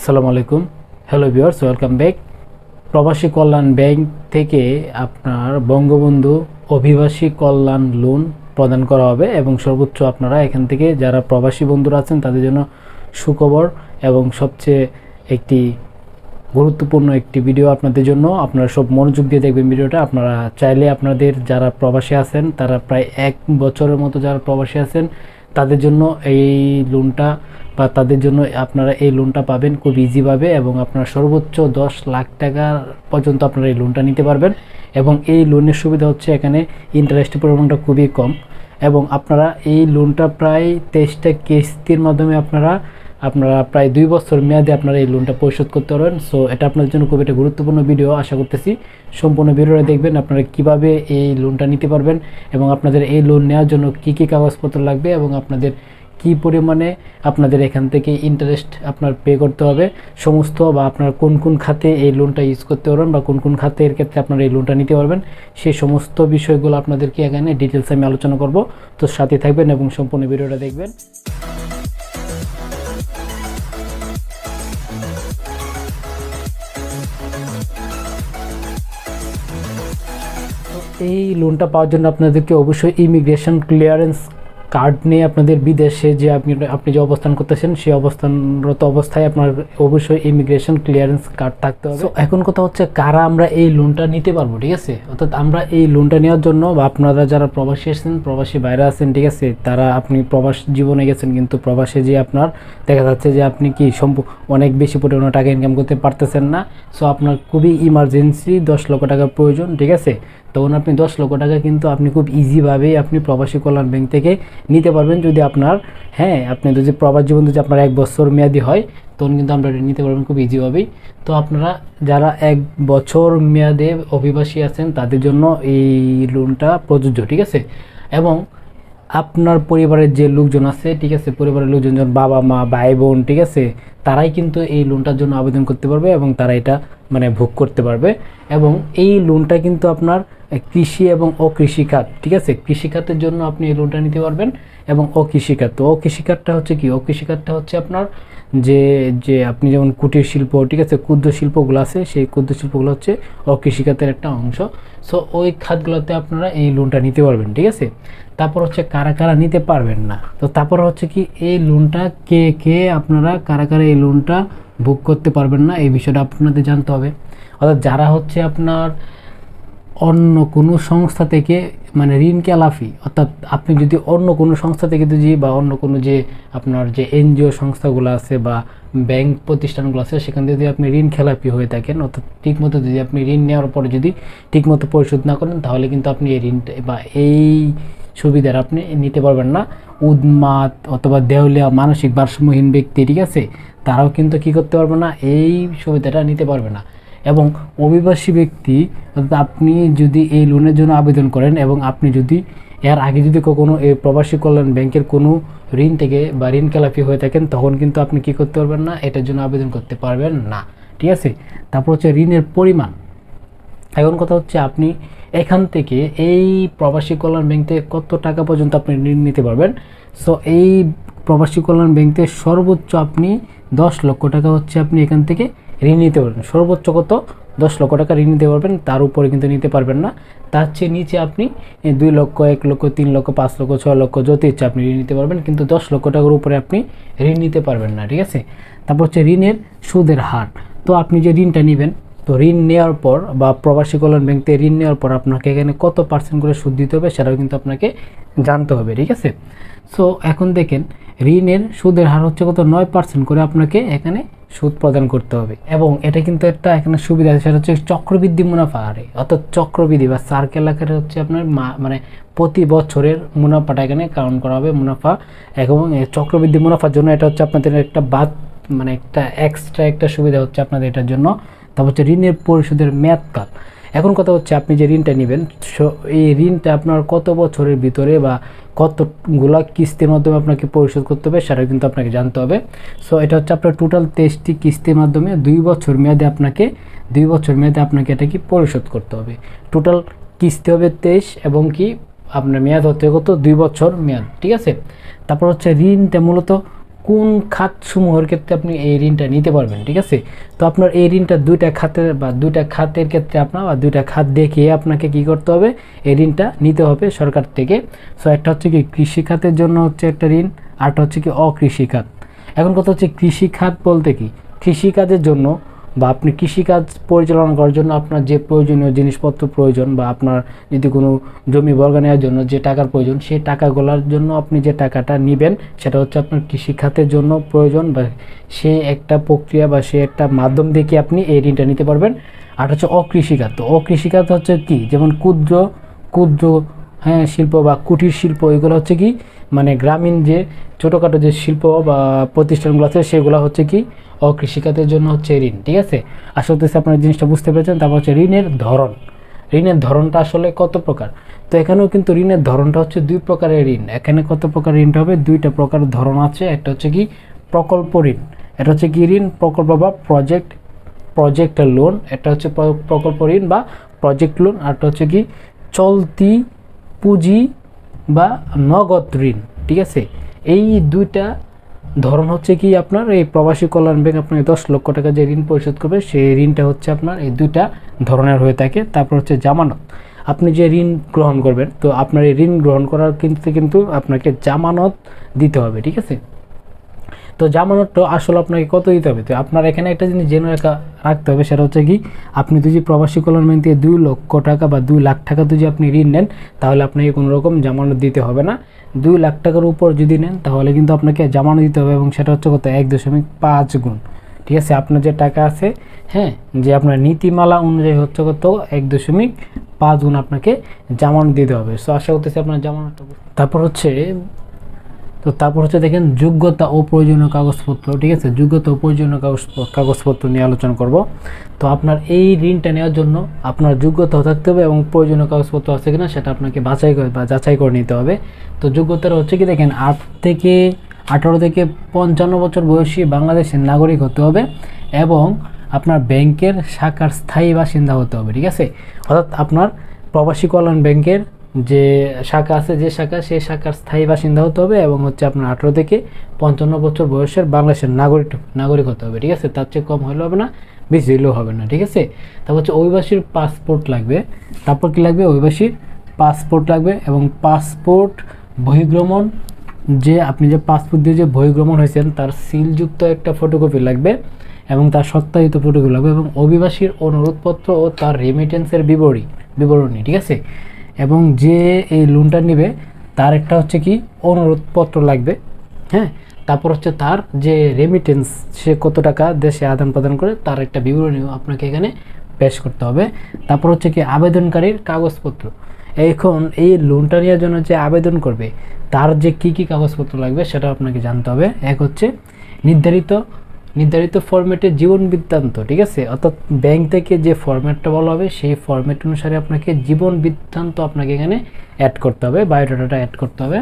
আসসালামু আলাইকুম। Hello viewers, welcome back. প্রবাসী কল্যাণ ব্যাংক থেকে আপনার বঙ্গবন্ধু অভিবাসী কল্যাণ লোন প্রদান করা হবে এবং সর্বোচ্চ আপনারা এখান থেকে যারা প্রবাসী বন্ধুরা আছেন তাদের জন্য সুখবর এবং সবচেয়ে একটি গুরুত্বপূর্ণ একটি ভিডিও আপনাদের জন্য। আপনারা সব মনোযোগ দিয়ে দেখবেন ভিডিওটা। আপনারা চাইলে আপনাদের যারা প্রবাসী আছেন, তারা প্রায় 1 বছরের মতো যারা প্রবাসী আছেন তাদের জন্য এই লোনটা বা তাদের জন্য আপনারা এই লোনটা পাবেন খুব ইজিভাবে এবং আপনারা সর্বোচ্চ 10 লাখ টাকা পর্যন্ত আপনারা এই লোনটা নিতে পারবেন। এবং এই লোনের সুবিধা হচ্ছে এখানে ইন্টারেস্টের পরিমাণটা খুবই কম এবং আপনারা এই লোনটা প্রায় 23টা কিস্তির মাধ্যমে আপনারা প্রায় 2 বছর মেয়াদে আপনারা এই লোনটা পরিশোধ করতে পারবেন। সো এটা আপনাদের জন্য খুব একটা গুরুত্বপূর্ণ ভিডিও। আশা করতেছি সম্পূর্ণ ভিডিওটা দেখবেন, আপনারা কিভাবে এই লোনটা নিতে পারবেন এবং আপনাদের এই লোন নেওয়ার জন্য কি কি কাগজপত্র লাগবে এবং আপনাদের কি পরিমাণে আপনাদের এখান থেকে ইন্টারেস্ট আপনার পে করতে হবে সমস্ত, বা আপনার কোন কোন খাতে এই লোনটা ইউজ করতে পারবেন বা কোন কোন খাতে এর ক্ষেত্রে আপনারা এই লোনটা নিতে পারবেন, সেই সমস্ত বিষয়গুলো আপনাদেরকে এখানে ডিটেলস আমি আলোচনা করব। তো সাথে থাকবেন এবং সম্পূর্ণ ভিডিওটা দেখবেন। এই লোনটা পাওয়ার জন্য আপনাদেরকে অবশ্যই ইমিগ্রেশন ক্লিয়ারেন্স কার্ড নিয়ে আপনাদের বিদেশে যে আপনি যে অবস্থান করতেছেন সেই অবস্থানরত অবস্থায় আপনার অবশ্যই ইমিগ্রেশন ক্লিয়ারেন্স কার্ড থাকতে হবে। এখন কথা হচ্ছে কারা আমরা এই লোনটা নিতে পারবো, ঠিক আছে? অর্থাৎ আমরা এই লোনটা নেওয়ার জন্য বা আপনারা যারা প্রবাসী আছেন, প্রবাসী বাইরে আছেন, ঠিক আছে, তারা আপনি প্রবাস জীবনে গেছেন কিন্তু প্রবাসে যে আপনার দেখা যাচ্ছে যে আপনি কি অনেক বেশি পরিমাণে টাকা ইনকাম করতে পারতেছেন না। সো আপনার খুবই ইমার্জেন্সি 10 লক্ষ টাকার প্রয়োজন, ঠিক আছে? তখন আপনি 10 লক্ষ টাকা কিন্তু আপনি খুব ইজিভাবেই আপনি প্রবাসী কল্যাণ ব্যাংক থেকে নিতে পারবেন। যদি আপনার আপনি যদি প্রবাস জীবন যদি আপনার 1 বছর মেয়াদি হয় তখন কিন্তু আমরা নিতে পারবেন খুব ইজিভাবেই। তো আপনারা যারা 1 বছর মেয়াদে অভিবাসী আছেন তাদের জন্য এই লোনটা প্রযোজ্য, ঠিক আছে? এবং আপনার পরিবারের যে লোকজন আছে, ঠিক আছে, পরিবারের লোকজন যেমন বাবা মা ভাই বোন, ঠিক আছে, তারাই কিন্তু এই লোনটার জন্য আবেদন করতে পারবে এবং তারা এটা ভোগ করতে পারবে। এবং এই লোনটা কিন্তু আপনার কৃষি এবং অকৃষি খাত, ঠিক আছে, কৃষি খাতের জন্য আপনি এই লোনটা নিতে পারবেন এবং অকৃষি খাত। তো অকৃষি খাতটা হচ্ছে কি? অকৃষি খাতটা হচ্ছে আপনার যে আপনি যেমন কুটির শিল্প, ঠিক আছে, ক্ষুদ্র শিল্পগুলো আছে, সেই ক্ষুদ্র শিল্পগুলো হচ্ছে অকৃষি খাতের একটা অংশ। সো ওই খাতগুলোতে আপনারা এই লোনটা নিতে পারবেন, ঠিক আছে? তারপর হচ্ছে কারা কারা নিতে পারবেন না। তো তারপর হচ্ছে কি এই লোনটা কে আপনারা কারা কারা এই লোনটা বুক করতে পারবেন না এই বিষয়টা আপনাদের জানতে হবে। অর্থাৎ যারা হচ্ছে আপনার অন্য কোনো সংস্থা থেকে ঋণ খেলাপি, অর্থাৎ আপনি যদি অন্য কোনো সংস্থা থেকে যদি বা অন্য কোনো যে আপনার যে এনজিও সংস্থাগুলো আছে বা ব্যাংক প্রতিষ্ঠানগুলো আছে সেখান থেকে যদি আপনি ঋণ খেলাপি হয়ে থাকেন, অর্থাৎ ঠিকমতো যদি আপনি ঋণ নেওয়ার পরে যদি ঠিকমতো পরিশোধ না করেন তাহলে কিন্তু আপনি এই ঋণটা বা এই সুবিধার আপনি নিতে পারবেন না। উন্মাদ অথবা দেউলিয়া মানসিক ভারসাম্যহীন ব্যক্তি, ঠিক আছে, তারাও কিন্তু কী করতে পারবে না, এই সুবিধাটা নিতে পারবে না। এবং অভিবাসী ব্যক্তি, অর্থাৎ আপনি যদি এই লোনের জন্য আবেদন করেন এবং আপনি যদি এর আগে যদি কখনো এই প্রবাসী কল্যাণ ব্যাংকের কোনো ঋণ থেকে বা ঋণ খেলাপি হয়ে থাকেন তখন কিন্তু আপনি কী করতে পারবেন না, এটার জন্য আবেদন করতে পারবেন না, ঠিক আছে? তারপর হচ্ছে ঋণের পরিমাণ। এখন কথা হচ্ছে আপনি এখান থেকে এই প্রবাসী কল্যাণ ব্যাংক থেকে কত টাকা পর্যন্ত আপনি ঋণ নিতে পারবেন। সো এই প্রবাসী কল্যাণ ব্যাংক থেকে সর্বোচ্চ আপনি 10 লক্ষ টাকা হচ্ছে আপনি এখান থেকে ঋণ নিতে পারবেন। সর্বোচ্চ কত? 10 লক্ষ টাকা ঋণ নিতে পারবেন, তার উপরে কিন্তু নিতে পারবেন না। তার চেয়ে নিচে আপনি 2 লক্ষ 1 লক্ষ 3 লক্ষ 5 লক্ষ 6 লক্ষ যত ইচ্ছা আপনি ঋণ নিতে পারবেন, কিন্তু 10 লক্ষ টাকার উপরে আপনি ঋণ নিতে পারবেন না, ঠিক আছে? তারপর হচ্ছে ঋণের সুদের হার। তো আপনি যে ঋণটা নেবেন, তো ঋণ নেওয়ার পর বা প্রবাসী কল্যাণ ব্যাংক থেকে ঋণ নেওয়ার পর আপনাকে এখানে কত % করে সুদ দিতে হবে সেটাও কিন্তু আপনাকে জানতে হবে, ঠিক আছে? সো এখন দেখেন ঋণের সুদের হার হচ্ছে কত? 9% করে আপনাকে এখানে সুদ প্রদান করতে হবে। এবং এটা কিন্তু একটা এখানে সুবিধা আছে, সেটা হচ্ছে চক্রবৃদ্ধি মুনাফা হারে, অর্থাৎ চক্রবৃদ্ধি বা সার্কেল আকারে হচ্ছে আপনার প্রতি বছরের মুনাফাটা এখানে কাউন্ট করা হবে মুনাফা। এবং চক্রবৃদ্ধি মুনাফার জন্য এটা হচ্ছে আপনাদের একটা একটা এক্সট্রা একটা সুবিধা হচ্ছে আপনাদের এটার জন্য। তারপর হচ্ছে ঋণের পরিশোধের মেয়াদকাল। এখন কথা হচ্ছে আপনি যে ঋণটা নেবেন এই ঋণটা আপনার কত বছরের ভিতরে বা কতগুলা কিস্তির মাধ্যমে আপনাকে পরিশোধ করতে হবে সেটা কিন্তু আপনাকে জানতে হবে। সো এটা হচ্ছে আপনার টোটাল 23টি কিস্তির মাধ্যমে 2 বছর মেয়াদে আপনাকে এটা কি পরিশোধ করতে হবে। টোটাল কিস্তি হবে 23 এবং কি আপনার মেয়াদ হচ্ছে কত? 2 বছর মেয়াদ, ঠিক আছে? তারপর হচ্ছে ঋণটা মূলত কোন খাতসমূহের ক্ষেত্রে আপনি এই ঋণটা নিতে পারবেন, ঠিক আছে। তো আপনার এই ঋণটা দুইটা খাতের ক্ষেত্রে আপনার বা দুইটা খাত দেখিয়ে আপনাকে কি করতে হবে, এই ঋণটা নিতে হবে সরকার থেকে। সো একটা হচ্ছে কি কৃষি খাতের জন্য হচ্ছে একটা ঋণ, আরটা হচ্ছে কি অকৃষি খাত। এখন কথা হচ্ছে কৃষি খাত বলতে কি, কৃষিকাজের জন্য বা আপনি কৃষিকাজ পরিচালনা করার জন্য আপনার যে প্রয়োজনীয় জিনিসপত্র প্রয়োজন বা আপনার যদি কোনো জমি বর্গা নেওয়ার জন্য যে টাকার প্রয়োজন, সেই টাকাগুলোর জন্য আপনি যে টাকাটা নেবেন সেটা হচ্ছে আপনার কৃষিখাতের জন্য প্রয়োজন, বা সে একটা প্রক্রিয়া বা সে একটা মাধ্যম দেখে আপনি এই ঋণটা নিতে পারবেন। আর হচ্ছে অকৃষিখাত। তো অকৃষিখাত হচ্ছে কি, যেমন ক্ষুদ্র ক্ষুদ্র হ্যাঁ শিল্প বা কুটির শিল্প, এগুলো হচ্ছে কি মানে গ্রামীণ যে ছোটোখাটো যে শিল্প বা প্রতিষ্ঠানগুলো আছে সেগুলো হচ্ছে কি অকৃষিখাতের জন্য হচ্ছে ঋণ, ঠিক আছে। আশা করতেছি আপনার জিনিসটা বুঝতে পেরেছেন। তারপর হচ্ছে ঋণের ধরন, ঋণের ধরনটা আসলে কত প্রকার। তো এখানেও কিন্তু ঋণের ধরনটা হচ্ছে দুই প্রকারের ঋণ। এখানে কত প্রকার ঋণটা হবে, দুইটা প্রকার ধরন আছে। একটা হচ্ছে কি প্রকল্প ঋণ, এটা হচ্ছে কি ঋণ প্রকল্প বা প্রজেক্ট লোন, এটা হচ্ছে প্রকল্প ঋণ বা প্রজেক্ট লোন। আরটা হচ্ছে কি চলতি পুঁজি বা নগদ ঋণ, ঠিক আছে। এই দুইটা ধরন হচ্ছে কি আপনার এই প্রবাসী কল্যাণ ব্যাংক আপনাকে 10 লক্ষ টাকা যে ঋণ পরিশোধ করবে সেই ঋণটা হচ্ছে আপনার এই দুইটা ধরনের হয়ে থাকে। তারপর হচ্ছে জামানত, আপনি যে ঋণ গ্রহণ করবেন, তো আপনার এই ঋণ গ্রহণ করার কিন্তু আপনাকে জামানত দিতে হবে, ঠিক আছে। তো জামানতটা আসলে আপনাকে কত দিতে হবে, তো আপনার এখানে একটা জিনিস জেনে রাখতে হবে, সেটা হচ্ছে কি আপনি যদি প্রবাসী কল্যাণ ব্যাংক থেকে 2 লক্ষ টাকা বা 2 লাখ টাকা যদি আপনি ঋণ নেন, তাহলে আপনাকে কোনো রকম জামানত দিতে হবে না। 2 লাখ টাকার উপর যদি নেন তাহলে কিন্তু আপনাকে জামানত দিতে হবে, এবং সেটা হচ্ছে কত 1.5 গুণ, ঠিক আছে। আপনার যে টাকা আছে, হ্যাঁ, যে আপনার নীতিমালা অনুযায়ী হচ্ছে কত 1.5 গুণ আপনাকে জামানত দিতে হবে। সো আশা করতেছি আপনার জামানতটা। তারপর হচ্ছে দেখেন যোগ্যতা ও প্রয়োজনীয় কাগজপত্র, ঠিক আছে। যোগ্যতা ও প্রয়োজনীয় কাগজপত্র নিয়ে আলোচনা করব। তো আপনার এই ঋণটা নেওয়ার জন্য আপনার যোগ্যতাও থাকতে হবে এবং প্রয়োজনীয় কাগজপত্র আছে কিনা সেটা আপনাকে যাচাই করে নিতে হবে। তো যোগ্যতাটা হচ্ছে কি দেখেন 18 থেকে 55 বছর বয়সী বাংলাদেশের নাগরিক হতে হবে এবং আপনার ব্যাংকের শাখার স্থায়ী বাসিন্দা হতে হবে, ঠিক আছে। অর্থাৎ আপনার প্রবাসী কল্যাণ ব্যাংকের যে শাখা আছে, সেই শাখার স্থায়ী বাসিন্দা হতে হবে এবং হচ্ছে আপনার 18 থেকে 55 বছর বয়সের বাংলাদেশের নাগরিক হতে হবে, ঠিক আছে। তার চেয়ে কম হলেও হবে না, বেশি হলেও হবে না, ঠিক আছে। তারপর হচ্ছে অভিবাসীর পাসপোর্ট লাগবে। তারপর কি লাগবে, অভিবাসীর পাসপোর্ট লাগবে এবং পাসপোর্ট বহির্গমন, যে আপনি যে পাসপোর্ট দিয়ে যে বহির্গমন হয়েছেন তার সিলযুক্ত একটা ফটোকপি লাগবে এবং তার সত্যায়িত ফটোকপি লাগবে এবং অভিবাসীর অনুরোধপত্র ও তার রেমিটেন্সের বিবরণী, ঠিক আছে। এবং যে এই লোনটা নেবে তার একটা হচ্ছে কি অনুরোধপত্র লাগবে, হ্যাঁ। তারপর হচ্ছে তার যে রেমিটেন্স, সে কত টাকা দেশে আদান প্রদান করে তার একটা বিবরণীও আপনাকে এখানে পেশ করতে হবে। তারপর হচ্ছে কি আবেদনকারীর কাগজপত্র। এখন এই লোনটা নেওয়ার জন্য যে আবেদন করবে তার যে কি কাগজপত্র লাগবে সেটা আপনাকে জানতে হবে। এক হচ্ছে নির্ধারিত ফরম্যাটে জীবন বৃত্তান্ত, ঠিক আছে। অর্থাৎ ব্যাংক থেকে যে ফরম্যাটটা বলা হবে সেই ফরম্যাট অনুসারে আপনাকে জীবন বৃত্তান্ত আপনাকে এখানে অ্যাড করতে হবে, বায়োডাটাটা অ্যাড করতে হবে।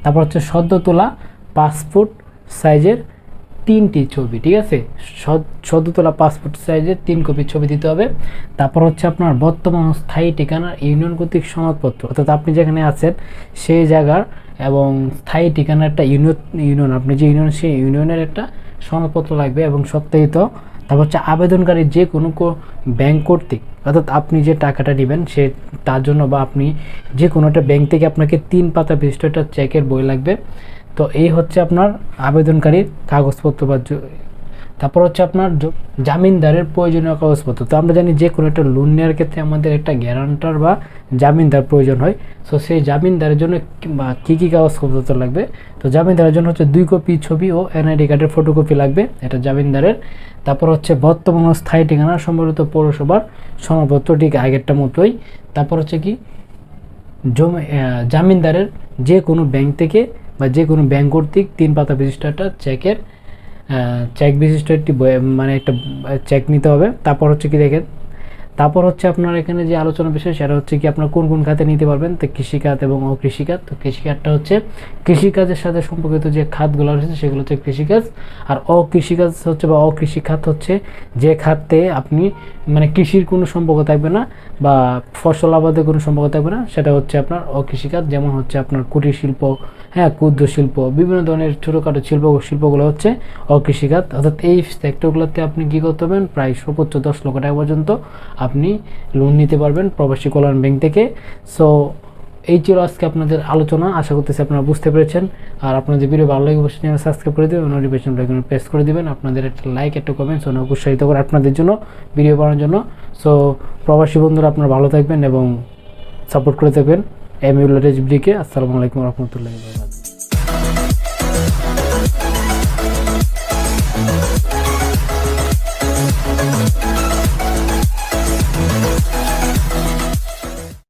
তারপর হচ্ছে সদ্য তোলা পাসপোর্ট সাইজের 3টি ছবি, ঠিক আছে। সদ্য তোলা পাসপোর্ট সাইজের 3 কপি ছবি দিতে হবে। তারপর হচ্ছে আপনার বর্তমান স্থায়ী ঠিকানার ইউনিয়ন কর্তৃক সনদপত্র, অর্থাৎ আপনি যেখানে আছেন সেই জায়গার এবং স্থায়ী ঠিকানার একটা ইউনিয়ন আপনি যে ইউনিয়ন সেই ইউনিয়নের একটা সনদপত্র লাগবে এবং সত্যায়িত। তারপর হচ্ছে আবেদনকারী যে কোনো ব্যাংক কর্তৃক, অর্থাৎ আপনি যে টাকাটা নেবেন সে তার জন্য বা আপনি যে কোনো একটা ব্যাংক থেকে আপনাকে 3 পাতা বিশিষ্ট একটা চেকের বই লাগবে। তো এই হচ্ছে আপনার আবেদনকারীর কাগজপত্র বা তারপর হচ্ছে আপনার জামিনদারের প্রয়োজনীয় কাগজপত্র। তো আমরা জানি যে কোনো একটা লোন নেওয়ার ক্ষেত্রে আমাদের একটা গ্যারান্টার বা জামিনদার প্রয়োজন হয়। সো সেই জামিনদারের জন্য কী কাগজপত্র লাগবে, তো জামিনদারের জন্য হচ্ছে 2 কপি ছবি ও এনআইডি কার্ডের ফটোকপি লাগবে, এটা জামিনদারের। তারপর হচ্ছে বর্তমান স্থায়ী ঠিকানা সম্বলিত পৌরসভার সনদপত্র, ঠিক আগেরটা মতোই। তারপর হচ্ছে কি জামিনদারের যে কোনো ব্যাংক থেকে বা যে কোনো ব্যাংক কর্তৃক 3 পাতা বিশিষ্ট একটা চেক বিশিষ্ট একটি মানে একটা চেক নিতে হবে। তারপর হচ্ছে কি দেখেন তারপর হচ্ছে আপনার এখানে যে আলোচনা বিষয় সেটা হচ্ছে কি আপনার কোন কোন খাতে নিতে পারবেন, তো কৃষিখাত এবং অকৃষিখাত। তো কৃষিখাতটা হচ্ছে কৃষিকাজের সাথে সম্পর্কিত যে খাতগুলো রয়েছে সেগুলো হচ্ছে কৃষিকাজ, আর অকৃষিকাজ হচ্ছে বা অকৃষিখাত হচ্ছে যে খাতে আপনি মানে কৃষির কোনো সম্পর্ক থাকবে না বা ফসল আবাদের কোনো সম্পর্ক থাকবে না, সেটা হচ্ছে আপনার অকৃষিখাত। যেমন হচ্ছে আপনার কুটির শিল্প, হ্যাঁ ক্ষুদ্র শিল্প, বিভিন্ন ধরনের ছোটোখাটো শিল্পগুলো হচ্ছে অকৃষিখাত। অর্থাৎ এই সেক্টরগুলোতে আপনি কী করতে পারবেন, প্রায় সর্বোচ্চ 10 লক্ষ টাকা পর্যন্ত আপনি লোন নিতে পারবেন প্রবাসী কল্যাণ ব্যাংক থেকে। সো এই ছিল আজকে আপনাদের আলোচনা, আশা করতেছি আপনারা বুঝতে পেরেছেন। আর আপনাদের ভিডিও ভালো লাগে অবশ্যই চ্যানেল সাবস্ক্রাইব করে দেবেন, নোটিফিকেশন বেল প্রেস করে দেবেন। আপনাদের একটা লাইক, একটা কমেন্টস অনেক উৎসাহিত করে আপনাদের জন্য ভিডিও বানানোর জন্য। সো প্রবাসী বন্ধুরা আপনারা ভালো থাকবেন এবং সাপোর্ট করে থাকবেন এমইউলারেজবিডিকে। আসসালামু আলাইকুম রহমতুল্লাহি ওয়া বারাকাতুহু।